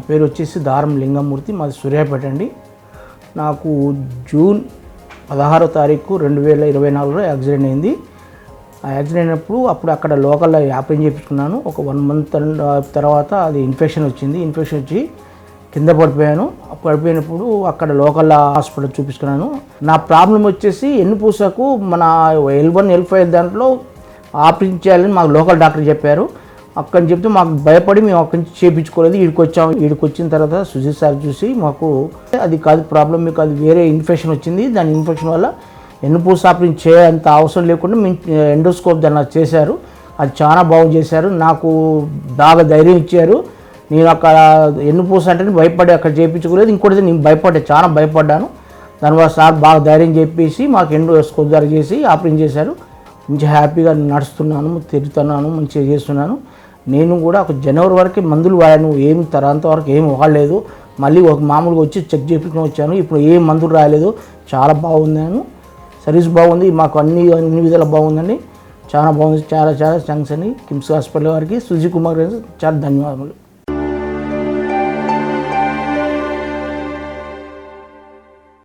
పేరు వచ్చేసి దారం లింగమూర్తి, మాది సూర్యాపేట అండి. నాకు జూన్ 16వ తారీఖు 2024లో యాక్సిడెంట్ అయింది. ఆ యాక్సిడెంట్ అయినప్పుడు అక్కడ లోకల్లో ఆపరేషన్ చేయించుకున్నాను. ఒక 1 మంత్ తర్వాత అది ఇన్ఫెక్షన్ వచ్చి కింద పడిపోయాను. పడిపోయినప్పుడు అక్కడ లోకల్ హాస్పిటల్ చూపించుకున్నాను. నా ప్రాబ్లం వచ్చేసి వెన్నుపూసకు మన L1, L5 దాంట్లో ఆపరేషన్ చేయాలని మాకు లోకల్ డాక్టర్ చెప్పారు. అక్కడ చెప్తే మాకు భయపడి మేము అక్కడి నుంచి చేయించుకోలేదు. ఈడికి వచ్చిన తర్వాత సుజీత్ సార్ చూసి మాకు అది కాదు ప్రాబ్లం, మీకు అది వేరే ఇన్ఫెక్షన్ వచ్చింది, దాని ఇన్ఫెక్షన్ వల్ల వెన్నుపూస ఆపరేషన్ చేయంత అవసరం లేకుండా మేము ఎండోస్కోప్ దాన్ని చేశారు. అది చాలా బాగా చేశారు. నాకు బాగా ధైర్యం ఇచ్చారు. నేను అక్కడ వెన్నుపూస అంటే భయపడి అక్కడ చేయించుకోలేదు. ఇంకోటి నేను చాలా భయపడ్డాను. దానివల్ల సార్ బాగా ధైర్యం చెప్పేసి మాకు ఎండోస్కోప్ ద్వారా చేసి ఆపరేషన్ చేశారు. మంచి హ్యాపీగా నడుస్తున్నాను, తిరుగుతున్నాను, మంచిగా చేస్తున్నాను. నేను కూడా ఒక జనవరి వరకు మందులు వాడాను, అంతవరకు ఏం వాడలేదు. మళ్ళీ ఒక మామూలుగా వచ్చి చెక్ చేయించుకొని వచ్చాను. ఇప్పుడు ఏ మందులు రాలేదు. చాలా బాగున్నాను, సర్వీస్ బాగుంది, మాకు అన్ని విధాలు బాగుందండి. చాలా బాగుంది. చాలా థ్యాంక్స్ అండి కిమ్స్ హాస్పిటల్ వారికి, సుజీ కుమార్ గారికి చాలా ధన్యవాదాలు.